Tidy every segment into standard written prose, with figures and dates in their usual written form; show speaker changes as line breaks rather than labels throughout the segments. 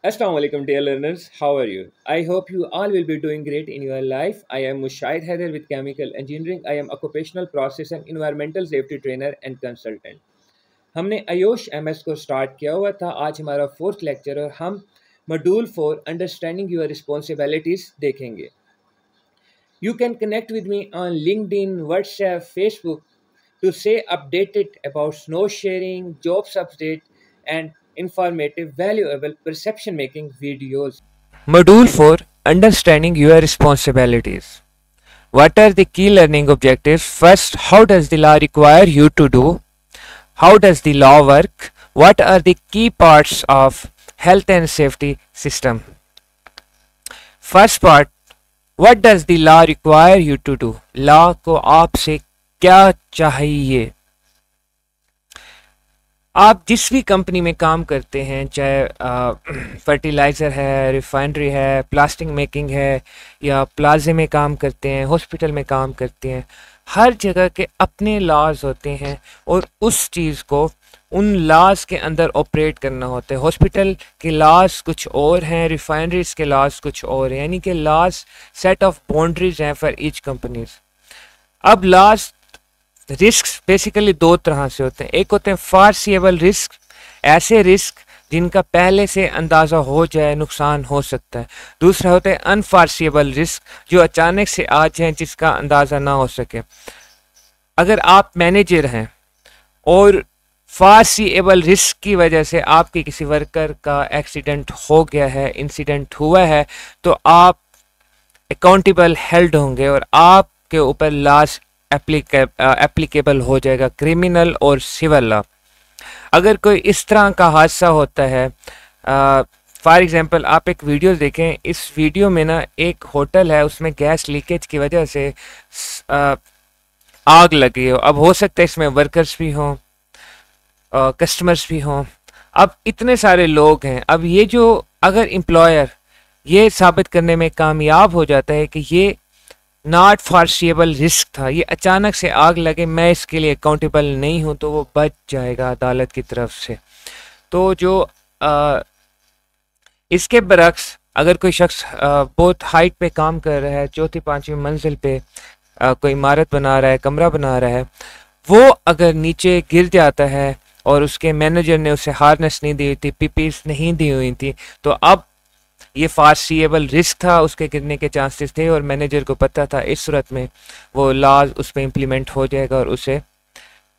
Assalamu alaikum dear learners, how are you? I hope you all will be doing great in your life. I am Mushahid Haider with Chemical Engineering. I am occupational process and environmental safety trainer and consultant. हमने आयोश MS को start किया हुआ था। आज हमारा fourth lecture और हम module 4 understanding your responsibilities देखेंगे। You can connect with me on LinkedIn, WhatsApp, Facebook to stay updated about snow sharing, jobs update, and informative, valuable perception making videos. Module 4 Understanding Your Responsibilities. What are the key learning objectives? First, how does the law require you to do? How does the law work? What are the key parts of health and safety system? First part, what does the law require you to do? Law को आपसे क्या चाहिए? आप जिस भी company में काम करते हैं, चाहे फर्टिलाइज़र है, रिफाइनरी है, प्लास्टिक मेकिंग है, या प्लाजे में काम करते हैं, हॉस्पिटल में काम करते हैं, हर जगह के अपने लॉज होते हैं और उस चीज़ को उन लॉज के अंदर ऑपरेट करना होता है। हॉस्पिटल के लॉज कुछ और हैं, रिफाइनरीज के लॉज कुछ और हैं, यानी कि लॉज सेट ऑफ बाउंड्रीज हैं फॉर ईच कंपनीज। अब लॉज रिस्क बेसिकली दो तरह से होते हैं। एक होते हैं फॉरसीएबल रिस्क, ऐसे रिस्क जिनका पहले से अंदाज़ा हो जाए नुकसान हो सकता है। दूसरा होता है अनफॉरसीएबल रिस्क, जो अचानक से आ जाए जिसका अंदाज़ा ना हो सके। अगर आप मैनेजर हैं और फॉरसीएबल रिस्क की वजह से आपके किसी वर्कर का एक्सीडेंट हो गया है, इंसिडेंट हुआ है, तो आप अकाउंटेबल हेल्ड होंगे और आपके ऊपर लॉस एप्लीकेबल हो जाएगा, क्रिमिनल और सिविल लॉ। अगर कोई इस तरह का हादसा होता है, फॉर एग्जांपल आप एक वीडियो देखें, इस वीडियो में ना एक होटल है, उसमें गैस लीकेज की वजह से आग लगी हो। अब हो सकता है इसमें वर्कर्स भी हों, कस्टमर्स भी हों। अब इतने सारे लोग हैं। अब ये जो अगर एम्प्लॉयर ये साबित करने में कामयाब हो जाता है कि ये नॉट फॉरसीएबल रिस्क था, ये अचानक से आग लगे, मैं इसके लिए अकाउंटेबल नहीं हूँ, तो वो बच जाएगा अदालत की तरफ से। तो जो इसके बरक्स अगर कोई शख्स बहुत हाइट पे काम कर रहा है, चौथी पांचवी मंजिल पे कोई इमारत बना रहा है, कमरा बना रहा है, वो अगर नीचे गिर जाता है और उसके मैनेजर ने उसे हार्नेस नहीं दी हुई थी, पीपीस नहीं दी हुई थी, तो अब ये फॉरसीएबल रिस्क था, उसके गिरने के चांसेस थे और मैनेजर को पता था। इस सूरत में वो लॉज उस पर इम्प्लीमेंट हो जाएगा और उसे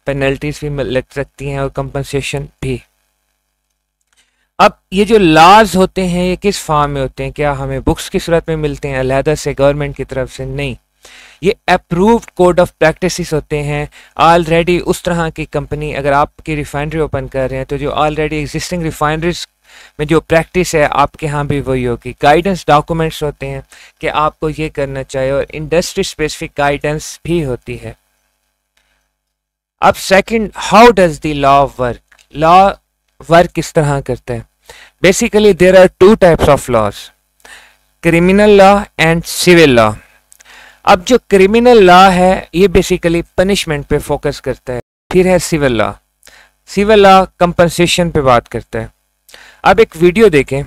पेनल्टीज भी लग सकती हैं और कंपनसेशन भी। अब ये जो लॉज होते हैं ये किस फॉर्म में होते हैं? क्या हमें बुक्स की सूरत में मिलते हैं अलहदा से गवर्नमेंट की तरफ से? नहीं, ये अप्रूव्ड कोड ऑफ प्रैक्टिसेस होते हैं। ऑलरेडी उस तरह की कंपनी, अगर आपकी रिफाइनरी ओपन कर रहे हैं तो जो ऑलरेडी एग्जिस्टिंग रिफाइनरीज में जो प्रैक्टिस है आपके यहाँ भी वही होगी। गाइडेंस डॉक्यूमेंट्स होते हैं कि आपको ये करना चाहिए और इंडस्ट्री स्पेसिफिक गाइडेंस भी होती है। अब second, how does the law work? Law work किस तरह करता है? Basically there are two types of laws, criminal law and civil law. अब जो क्रिमिनल लॉ है ये बेसिकली पनिशमेंट पे फोकस करता है। फिर है civil law. Civil law compensation पे बात करता है। अब एक वीडियो देखें।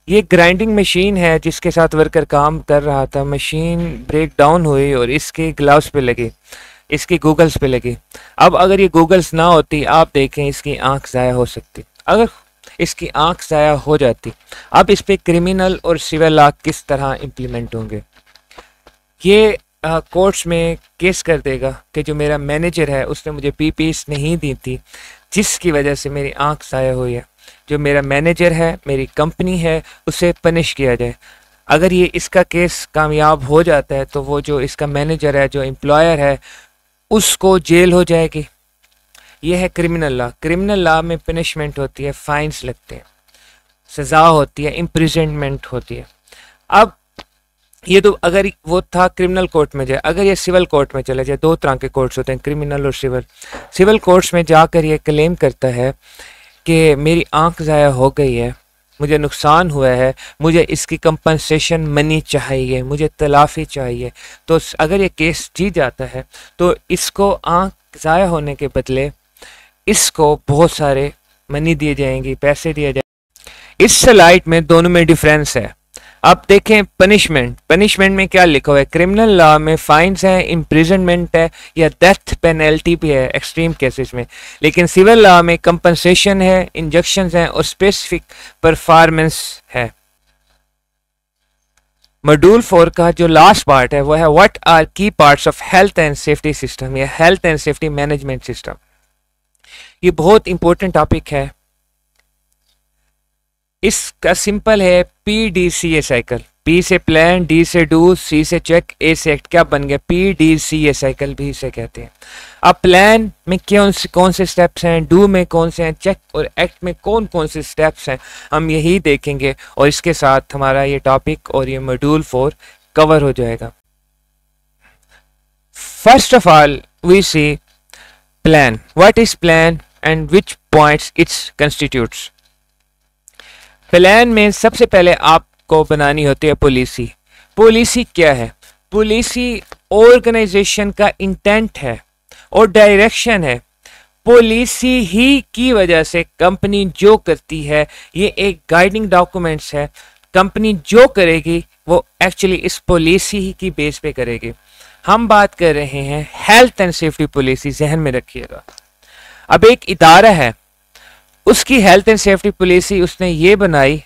ये ग्राइंडिंग मशीन है जिसके साथ वर्कर काम कर रहा था। मशीन ब्रेक डाउन हुई और इसके ग्लव्स पे लगी, इसकी गूगल्स पे लगी। अब अगर ये गूगल्स ना होती, आप देखें इसकी आंख ज़ाया हो सकती। अगर इसकी आंख ज़ाया हो जाती, अब इस पे क्रिमिनल और सिविल लॉ किस तरह इम्प्लीमेंट होंगे? ये कोर्ट्स में केस कर देगा कि जो मेरा मैनेजर है उसने मुझे पीपीस नहीं दी थी जिसकी वजह से मेरी आंख ज़ाया हुई है। जो मेरा मैनेजर है, मेरी कंपनी है, उसे पनिश किया जाए। अगर ये इसका केस कामयाब हो जाता है तो वो जो इसका मैनेजर है, जो एम्प्लॉयर है, उसको जेल हो जाएगी। ये है क्रिमिनल लॉ। क्रिमिनल लॉ में पनिशमेंट होती है, फाइन्स लगते हैं, सज़ा होती है, इम्प्रिजनमेंट होती है। अब ये तो अगर वो था क्रिमिनल कोर्ट में जाए। अगर ये सिविल कोर्ट में चले जाए, दो तरह के कोर्ट्स होते हैं, क्रिमिनल और सिविल। सिविल कोर्ट्स में जाकर ये क्लेम करता है कि मेरी आंख ज़ाया हो गई है, मुझे नुकसान हुआ है, मुझे इसकी कंपनसेशन मनी चाहिए, मुझे तलाफ़ी चाहिए। तो अगर ये केस जीत जाता है तो इसको आंख ज़ाया होने के बदले इसको बहुत सारे मनी दिए जाएंगे, पैसे दिए जाएंगे। इस स्लाइड में दोनों में डिफरेंस है। अब देखें पनिशमेंट में क्या लिखा हुआ है। क्रिमिनल लॉ में फाइन्स है, इम्प्रिजनमेंट है या डेथ पेनल्टी भी है एक्सट्रीम केसेस में, लेकिन सिविल लॉ में कंपनसेशन है, इंजेक्शंस हैं और स्पेसिफिक परफॉर्मेंस है। मॉड्यूल 4 का जो लास्ट पार्ट है वो है what are the parts of health and safety system या health and safety management system. ये बहुत इंपॉर्टेंट टॉपिक है। इसका सिंपल है PDCA साइकिल। P से प्लान, D से डू, C से चेक, A से एक्ट। क्या बन गया? PDCA साइकिल भी इसे कहते हैं। अब प्लान में कौन से स्टेप्स हैं, डू में कौन से हैं, चेक और एक्ट में कौन कौन से स्टेप्स हैं, हम यही देखेंगे और इसके साथ हमारा ये टॉपिक और ये मॉड्यूल 4 कवर हो जाएगा। First of all we see plan. What is plan and which points its constitutes. Plan में सबसे पहले आपको बनानी होती है पॉलिसी। पॉलिसी क्या है? पॉलिसी ऑर्गेनाइजेशन का इंटेंट है और डायरेक्शन है। पॉलिसी ही की वजह से कंपनी जो करती है ये एक गाइडिंग डॉक्यूमेंट्स है। कंपनी जो करेगी वो एक्चुअली इस पॉलिसी ही की बेस पे करेगी। हम बात कर रहे हैं हेल्थ एंड सेफ्टी पॉलिसी, जहन में रखिएगा। अब एक इदारा है, उसकी हेल्थ एंड सेफ्टी पॉलिसी उसने ये बनाई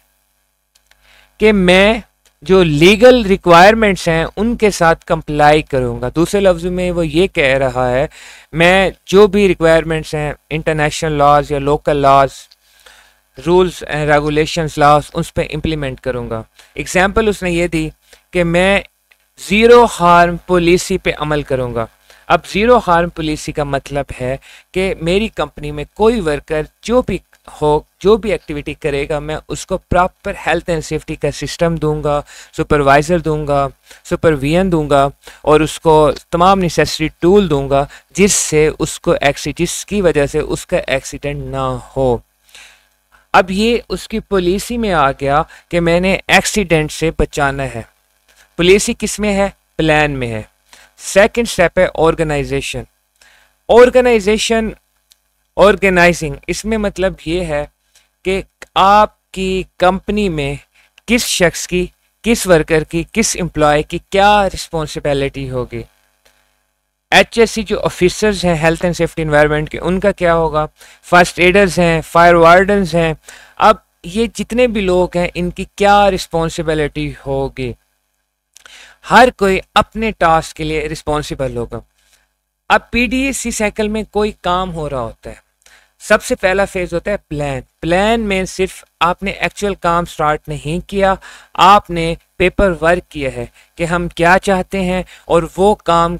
कि मैं जो लीगल रिक्वायरमेंट्स हैं उनके साथ कंप्लाई करूंगा। दूसरे लफ्ज़ों में वो ये कह रहा है मैं जो भी रिक्वायरमेंट्स हैं इंटरनेशनल लॉज या local laws, rules and regulations laws, उस पर इम्प्लीमेंट करूंगा। एग्जाम्पल उसने ये दी कि मैं ज़ीरो हार्म पॉलिसी पे अमल करूंगा। अब ज़ीरो हार्म पॉलिसी का मतलब है कि मेरी कंपनी में कोई वर्कर जो भी हो, जो भी एक्टिविटी करेगा, मैं उसको प्रॉपर हेल्थ एंड सेफ्टी का सिस्टम दूंगा, सुपरवाइज़र दूंगा, सुपरविजन दूंगा और उसको तमाम नेसेसरी टूल दूंगा जिससे उसको जिसकी वजह से उसका एक्सीडेंट ना हो। अब ये उसकी पॉलिसी में आ गया कि मैंने एक्सीडेंट से बचाना है। पॉलिसी किस में है? प्लान में है। सेकंड स्टेप है ऑर्गेनाइजेशन। ऑर्गेनाइजिंग, इसमें मतलब ये है कि आपकी कंपनी में किस शख्स की, किस वर्कर की, किस एम्प्लॉय की क्या रिस्पॉन्सिबिलिटी होगी। HSC जो ऑफिसर्स हैं हेल्थ एंड सेफ्टी एनवायरनमेंट के, उनका क्या होगा। फर्स्ट एडर्स हैं, फायर वार्डन्स हैं। अब ये जितने भी लोग हैं इनकी क्या रिस्पॉन्सिबिलिटी होगी। हर कोई अपने टास्क के लिए रिस्पॉन्सिबल होगा। अब PDCA साइकिल में कोई काम हो रहा होता है, सबसे पहला फेज होता है प्लान। प्लान में सिर्फ आपने एक्चुअल काम स्टार्ट नहीं किया, आपने पेपर वर्क किया है कि हम क्या चाहते हैं और वो काम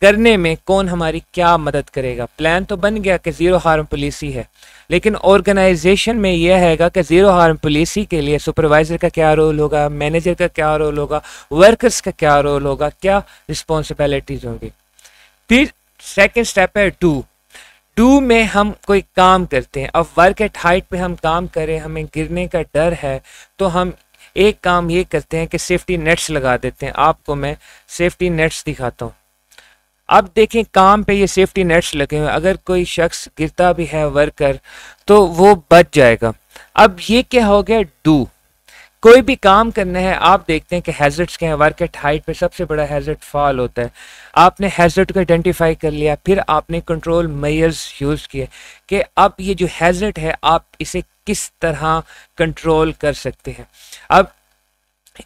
करने में कौन हमारी क्या मदद करेगा। प्लान तो बन गया कि ज़ीरो हार्म पॉलिसी है, लेकिन ऑर्गेनाइजेशन में यह हैगा कि ज़ीरो हार्म पॉलिसी के लिए सुपरवाइज़र का क्या रोल होगा, मैनेजर का क्या रोल होगा, वर्कर्स का क्या रोल होगा, क्या रिस्पॉन्सिबिलिटीज़ होंगी। फिर सेकेंड स्टेप है डू में हम कोई काम करते हैं। अब वर्क एट हाइट पे हम काम करें, हमें गिरने का डर है, तो हम एक काम ये करते हैं कि सेफ्टी नेट्स लगा देते हैं। आपको मैं सेफ्टी नेट्स दिखाता हूँ। अब देखें काम पे ये सेफ्टी नेट्स लगे हुए, अगर कोई शख्स गिरता भी है वर्कर तो वो बच जाएगा। अब ये क्या हो गया? डू। कोई भी काम करना है, आप देखते हैं कि हैजर्ड्स के हैं। वर्क एट हाइट पे सबसे बड़ा हैजर्ड फॉल होता है। आपने हैजर्ड को आइडेंटिफाई कर लिया, फिर आपने कंट्रोल मेजर्स यूज़ किए कि अब ये जो हैजर्ड है आप इसे किस तरह कंट्रोल कर सकते हैं। अब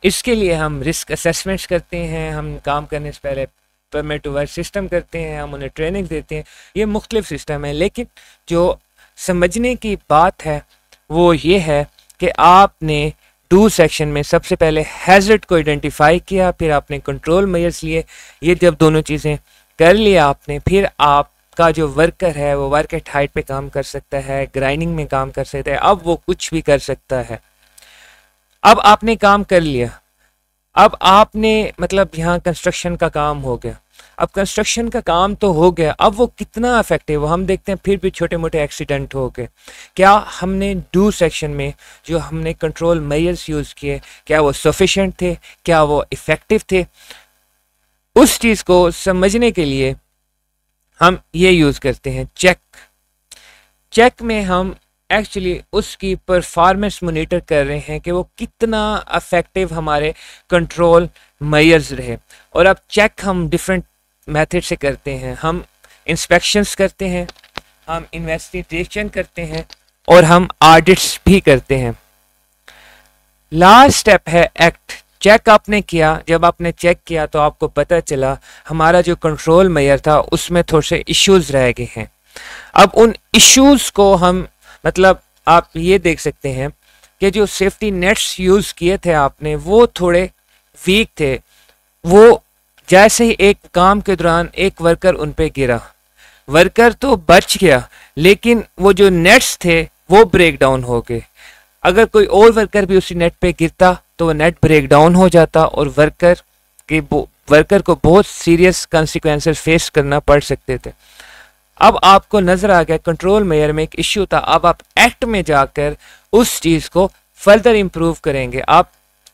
इसके लिए हम रिस्क असेसमेंट्स करते हैं, हम काम करने से पहले परमिट टू वर्क सिस्टम करते हैं, हम उन्हें ट्रेनिंग देते हैं। ये मुख्तलिफ सिस्टम है, लेकिन जो समझने की बात है वो ये है कि आपने डू सेक्शन में सबसे पहले हैजर्ड को आइडेंटिफाई किया, फिर आपने कंट्रोल मेजर्स लिए। ये जब दोनों चीज़ें कर लिया आपने, फिर आपका जो वर्कर है वो वर्क एट हाइट पे काम कर सकता है, ग्राइंडिंग में काम कर सकता है, अब वो कुछ भी कर सकता है। अब आपने काम कर लिया, अब आपने मतलब यहाँ कंस्ट्रक्शन का काम हो गया। अब कंस्ट्रक्शन का काम तो हो गया, अब वो कितना इफेक्टिव, हम देखते हैं फिर भी छोटे मोटे एक्सीडेंट हो गए। क्या हमने डू सेक्शन में जो हमने कंट्रोल मेजर्स यूज़ किए, क्या वो सफिशिएंट थे, क्या वो इफ़ेक्टिव थे? उस चीज़ को समझने के लिए हम ये यूज़ करते हैं चेक। चेक में हम एक्चुअली उसकी परफॉर्मेंस मोनीटर कर रहे हैं कि वो कितना इफेक्टिव हमारे कंट्रोल मेजर्स रहे। और अब चेक हम डिफरेंट मेथड से करते हैं। हम इंस्पेक्शंस करते हैं, हम इन्वेस्टिगेशन करते हैं और हम ऑडिट्स भी करते हैं। लास्ट स्टेप है एक्ट। चेक आपने किया, जब आपने चेक किया तो आपको पता चला हमारा जो कंट्रोल मेजर था उसमें थोड़े से इश्यूज रह गए हैं। अब उन इश्यूज को हम मतलब आप ये देख सकते हैं कि जो सेफ्टी नेट्स यूज़ किए थे आपने वो थोड़े वीक थे। वो जैसे ही एक काम के दौरान एक वर्कर उन पे गिरा, वर्कर तो बच गया लेकिन वो जो नेट्स थे वो ब्रेक डाउन हो गए। अगर कोई और वर्कर भी उसी नेट पे गिरता तो वो नेट ब्रेक डाउन हो जाता और वर्कर को बहुत सीरियस कंसिक्वेंसेस फेस करना पड़ सकते थे। अब आपको नजर आ गया कंट्रोल मेजर में एक इश्यू था, अब आप एक्ट में जाकर उस चीज को फर्दर इंप्रूव करेंगे। आप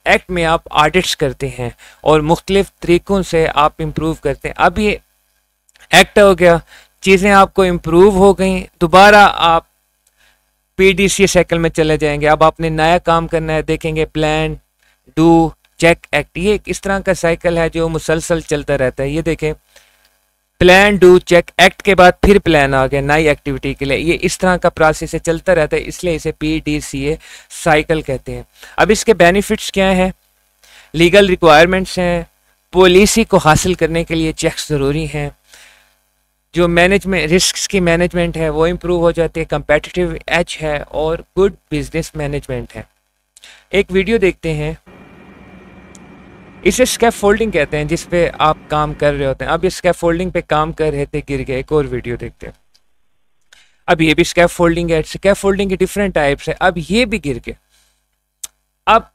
एक्ट में आप ऑडिट्स करते हैं और मुख्तलिफ तरीकों से आप इंप्रूव करते हैं। अब ये एक्ट हो गया, चीजें आपको इंप्रूव हो गई, दोबारा आप पीडीसी साइकिल में चले जाएंगे। अब आपने नया काम करना है, देखेंगे प्लान डू चेक एक्ट। ये इस तरह का साइकिल है जो मुसलसल चलता रहता है। ये देखें, प्लान डू चेक एक्ट के बाद फिर प्लान आ गया नई एक्टिविटी के लिए। ये इस तरह का प्रोसेस है, चलता रहता है, इसलिए इसे PDCA साइकिल कहते हैं। अब इसके बेनिफिट्स क्या हैं? लीगल रिक्वायरमेंट्स हैं, पॉलिसी को हासिल करने के लिए चेक्स ज़रूरी हैं, जो मैनेजमेंट रिस्क की मैनेजमेंट है वो इम्प्रूव हो जाती है, कंपेटिटिव एज है और गुड बिजनेस मैनेजमेंट है। एक वीडियो देखते हैं, इसे स्कैफोल्डिंग कहते हैं, जिस पे आप काम कर रहे होते हैं। अब ये स्कैफोल्डिंग पे काम कर रहे थे, गिर गए। एक और वीडियो देखते हैं। अब ये भी स्कैफोल्डिंग है, स्कैफोल्डिंग के डिफरेंट टाइप्स है। अब ये भी गिर गए। अब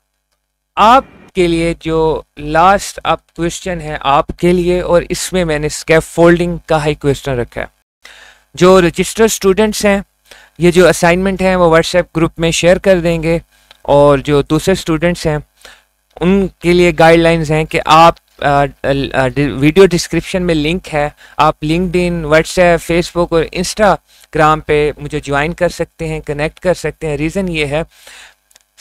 आपके लिए जो लास्ट अब क्वेश्चन है आपके लिए, और इसमें मैंने स्कैफोल्डिंग का ही क्वेश्चन रखा है। जो रजिस्टर्ड स्टूडेंट्स हैं ये जो असाइनमेंट है वो व्हाट्सएप ग्रुप में शेयर कर देंगे, और जो दूसरे स्टूडेंट्स हैं उनके लिए गाइडलाइंस हैं कि आप वीडियो डिस्क्रिप्शन में लिंक है, आप लिंक्डइन, व्हाट्सएप, फेसबुक और इंस्टाग्राम पे मुझे ज्वाइन कर सकते हैं, कनेक्ट कर सकते हैं। रीज़न ये है,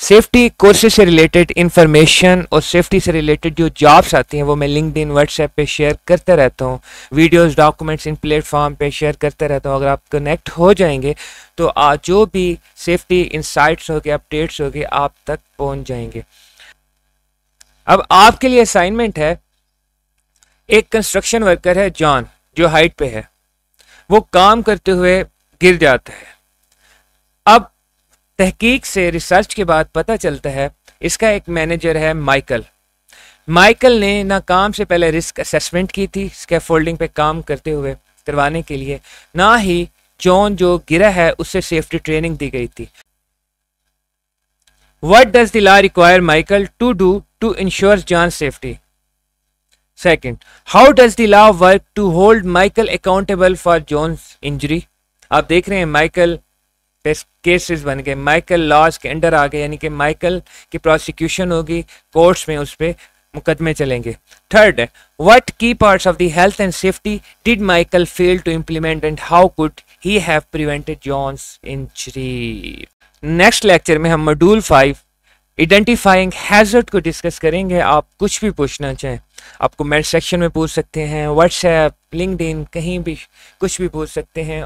सेफ्टी कोर्सेज से रिलेटेड इंफॉर्मेशन और सेफ्टी से रिलेटेड जो जॉब्स आती हैं वो मैं लिंक्डइन, व्हाट्सएप पे शेयर करता रहता हूँ। वीडियोस, डॉक्यूमेंट्स इन प्लेटफॉर्म पे शेयर करता रहता हूँ। अगर आप कनेक्ट हो जाएंगे तो जो भी सेफ्टी इंसाइट्स होंगे, अपडेट्स होंगे, आप तक पहुँच जाएंगे। अब आपके लिए असाइनमेंट है, एक कंस्ट्रक्शन वर्कर है जॉन, जो हाइट पे है, वो काम करते हुए गिर जाता है। अब तहकीक से, रिसर्च के बाद पता चलता है इसका एक मैनेजर है माइकल। माइकल ने ना काम से पहले रिस्क असेसमेंट की थी स्कैफोल्डिंग पे काम करते हुए करवाने के लिए, ना ही जॉन जो गिरा है उससे सेफ्टी ट्रेनिंग दी गई थी। What does the law require Michael to do to ensure John's safety? Second, how does the law work to hold Michael accountable for John's injury? आप देख रहे हैं माइकल पे केसेस बन गए, माइकल लॉज के अंडर आ गए, यानी कि माइकल की प्रोसिक्यूशन होगी, कोर्ट्स में उस पर मुकदमे चलेंगे। Third, what key parts of the health and safety did Michael fail to implement and how could he have prevented John's injury? Next lecture में हम मॉड्यूल 5 आइडेंटिफाइंग हैजर्ड को डिस्कस करेंगे। आप कुछ भी पूछना चाहें आप कमेंट सेक्शन में पूछ सकते हैं, व्हाट्सएप, लिंक्डइन, कहीं भी कुछ भी पूछ सकते हैं।